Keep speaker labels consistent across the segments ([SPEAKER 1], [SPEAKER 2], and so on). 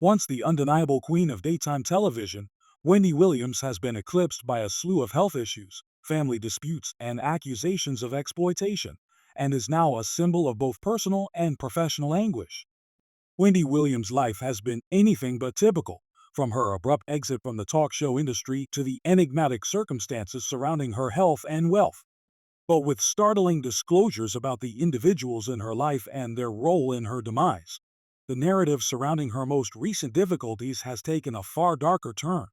[SPEAKER 1] Once the undeniable queen of daytime television, Wendy Williams has been eclipsed by a slew of health issues, family disputes, and accusations of exploitation, and is now a symbol of both personal and professional anguish. Wendy Williams' life has been anything but typical, from her abrupt exit from the talk show industry to the enigmatic circumstances surrounding her health and wealth. But with startling disclosures about the individuals in her life and their role in her demise, the narrative surrounding her most recent difficulties has taken a far darker turn.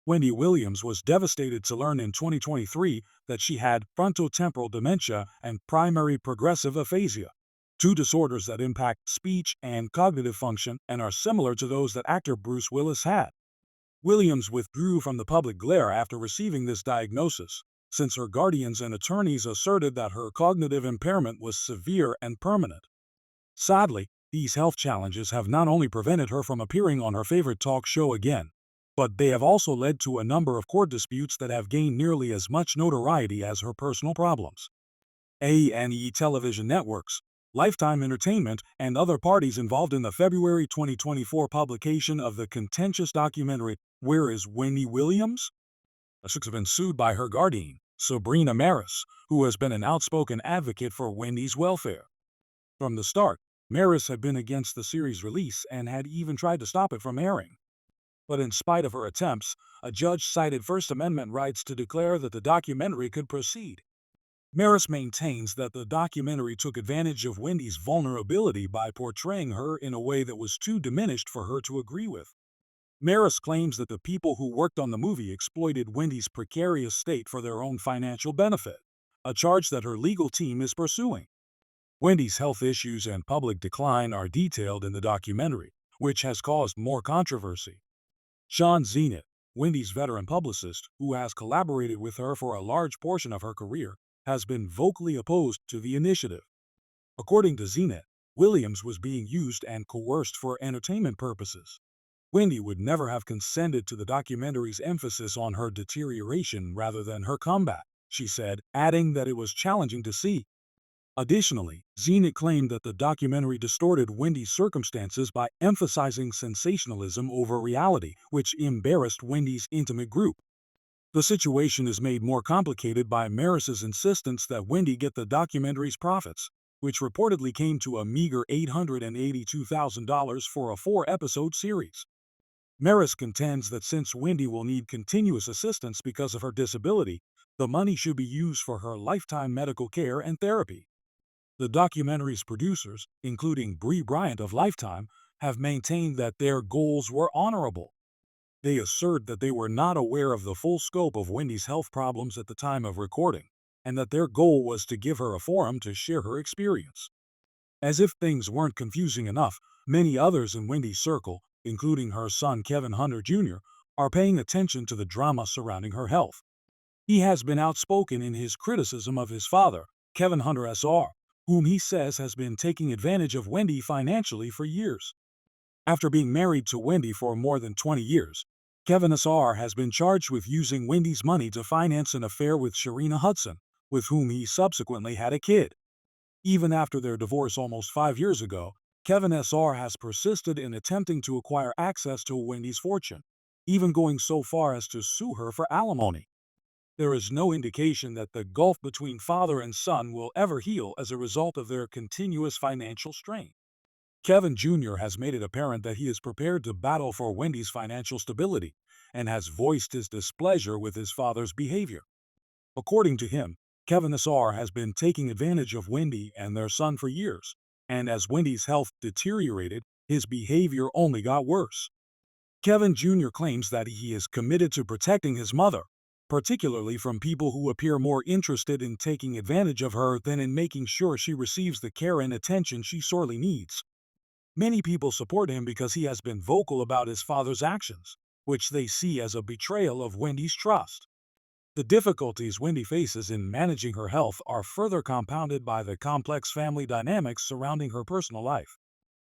[SPEAKER 1] Wendy Williams was devastated to learn in 2023 that she had frontotemporal dementia and primary progressive aphasia, two disorders that impact speech and cognitive function and are similar to those that actor Bruce Willis had. Williams withdrew from the public glare after receiving this diagnosis, since her guardians and attorneys asserted that her cognitive impairment was severe and permanent. Sadly, these health challenges have not only prevented her from appearing on her favorite talk show again, but they have also led to a number of court disputes that have gained nearly as much notoriety as her personal problems. A&E television networks, Lifetime Entertainment, and other parties involved in the February 2024 publication of the contentious documentary Where is Wendy Williams? Have been sued by her guardian, Sabrina Maris, who has been an outspoken advocate for Wendy's welfare. From the start, Maris had been against the series' release and had even tried to stop it from airing. But in spite of her attempts, a judge cited First Amendment rights to declare that the documentary could proceed. Maris maintains that the documentary took advantage of Wendy's vulnerability by portraying her in a way that was too diminished for her to agree with. Maris claims that the people who worked on the movie exploited Wendy's precarious state for their own financial benefit, a charge that her legal team is pursuing. Wendy's health issues and public decline are detailed in the documentary, which has caused more controversy. Sean Zenit, Wendy's veteran publicist, who has collaborated with her for a large portion of her career, has been vocally opposed to the initiative. According to Zenit, Williams was being used and coerced for entertainment purposes. Wendy would never have consented to the documentary's emphasis on her deterioration rather than her comeback, she said, adding that it was challenging to see. Additionally, Zenit claimed that the documentary distorted Wendy's circumstances by emphasizing sensationalism over reality, which embarrassed Wendy's intimate group. The situation is made more complicated by Maris's insistence that Wendy get the documentary's profits, which reportedly came to a meager $882,000 for a 4-episode series. Maris contends that since Wendy will need continuous assistance because of her disability, the money should be used for her lifetime medical care and therapy. The documentary's producers, including Bree Bryant of Lifetime, have maintained that their goals were honorable. They assert that they were not aware of the full scope of Wendy's health problems at the time of recording, and that their goal was to give her a forum to share her experience. As if things weren't confusing enough, many others in Wendy's circle, including her son Kevin Hunter Jr., are paying attention to the drama surrounding her health. He has been outspoken in his criticism of his father, Kevin Hunter Sr., whom he says has been taking advantage of Wendy financially for years. After being married to Wendy for more than 20 years, Kevin Sr. has been charged with using Wendy's money to finance an affair with Sharina Hudson, with whom he subsequently had a kid. Even after their divorce almost 5 years ago, Kevin Sr. has persisted in attempting to acquire access to Wendy's fortune, even going so far as to sue her for alimony. There is no indication that the gulf between father and son will ever heal as a result of their continuous financial strain. Kevin Jr. has made it apparent that he is prepared to battle for Wendy's financial stability and has voiced his displeasure with his father's behavior. According to him, Kevin Sr. has been taking advantage of Wendy and their son for years, and as Wendy's health deteriorated, his behavior only got worse. Kevin Jr. claims that he is committed to protecting his mother, particularly from people who appear more interested in taking advantage of her than in making sure she receives the care and attention she sorely needs. Many people support him because he has been vocal about his father's actions, which they see as a betrayal of Wendy's trust. The difficulties Wendy faces in managing her health are further compounded by the complex family dynamics surrounding her personal life.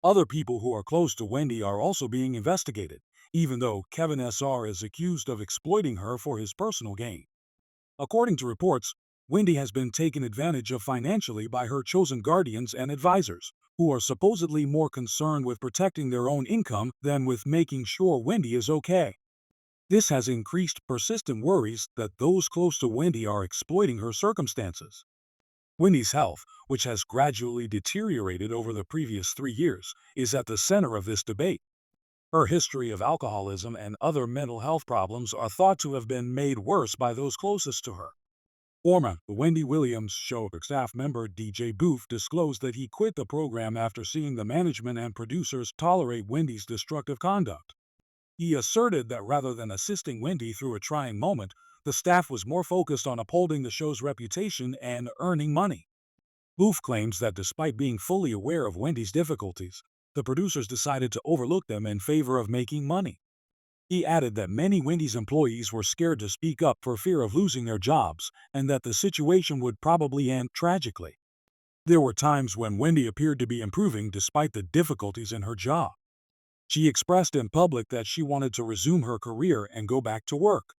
[SPEAKER 1] Other people who are close to Wendy are also being investigated, even though Kevin Sr. is accused of exploiting her for his personal gain. According to reports, Wendy has been taken advantage of financially by her chosen guardians and advisors, who are supposedly more concerned with protecting their own income than with making sure Wendy is okay. This has increased persistent worries that those close to Wendy are exploiting her circumstances. Wendy's health, which has gradually deteriorated over the previous 3 years, is at the center of this debate. Her history of alcoholism and other mental health problems are thought to have been made worse by those closest to her. Former Wendy Williams show staff member DJ Booth disclosed that he quit the program after seeing the management and producers tolerate Wendy's destructive conduct. He asserted that rather than assisting Wendy through a trying moment, the staff was more focused on upholding the show's reputation and earning money. Booth claims that despite being fully aware of Wendy's difficulties, the producers decided to overlook them in favor of making money. He added that many Wendy's employees were scared to speak up for fear of losing their jobs, and that the situation would probably end tragically. There were times when Wendy appeared to be improving despite the difficulties in her job. She expressed in public that she wanted to resume her career and go back to work.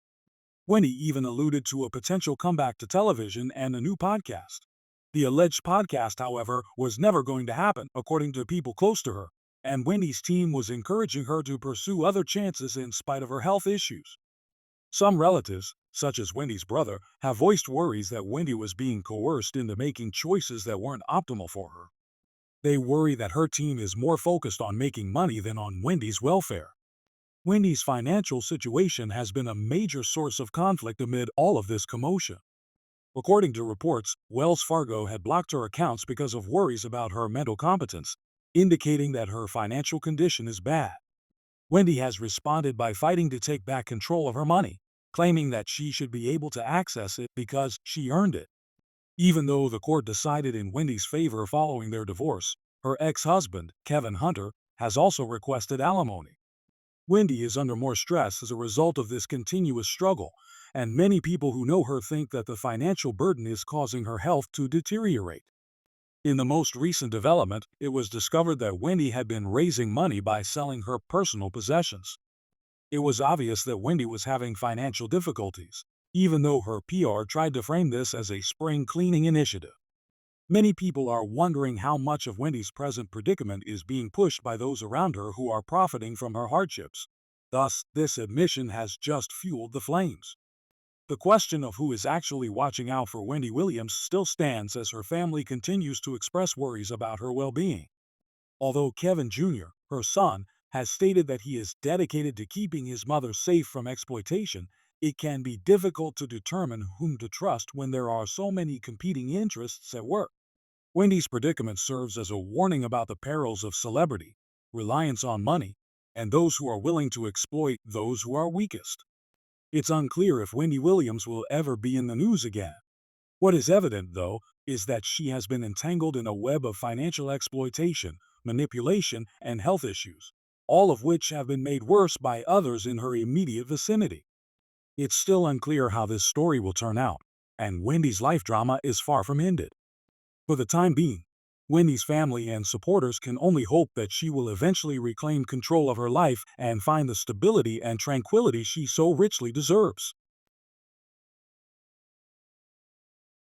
[SPEAKER 1] Wendy even alluded to a potential comeback to television and a new podcast. The alleged podcast, however, was never going to happen, according to people close to her, and Wendy's team was encouraging her to pursue other chances in spite of her health issues. Some relatives, such as Wendy's brother, have voiced worries that Wendy was being coerced into making choices that weren't optimal for her. They worry that her team is more focused on making money than on Wendy's welfare. Wendy's financial situation has been a major source of conflict amid all of this commotion. According to reports, Wells Fargo had blocked her accounts because of worries about her mental competence, indicating that her financial condition is bad. Wendy has responded by fighting to take back control of her money, claiming that she should be able to access it because she earned it. Even though the court decided in Wendy's favor following their divorce, her ex-husband, Kevin Hunter, has also requested alimony. Wendy is under more stress as a result of this continuous struggle, and many people who know her think that the financial burden is causing her health to deteriorate. In the most recent development, it was discovered that Wendy had been raising money by selling her personal possessions. It was obvious that Wendy was having financial difficulties, even though her PR tried to frame this as a spring cleaning initiative. Many people are wondering how much of Wendy's present predicament is being pushed by those around her who are profiting from her hardships. Thus, this admission has just fueled the flames. The question of who is actually watching out for Wendy Williams still stands as her family continues to express worries about her well-being. Although Kevin Jr., her son, has stated that he is dedicated to keeping his mother safe from exploitation, it can be difficult to determine whom to trust when there are so many competing interests at work. Wendy's predicament serves as a warning about the perils of celebrity, reliance on money, and those who are willing to exploit those who are weakest. It's unclear if Wendy Williams will ever be in the news again. What is evident, though, is that she has been entangled in a web of financial exploitation, manipulation, and health issues, all of which have been made worse by others in her immediate vicinity. It's still unclear how this story will turn out, and Wendy's life drama is far from ended. For the time being, Wendy's family and supporters can only hope that she will eventually reclaim control of her life and find the stability and tranquility she so richly deserves.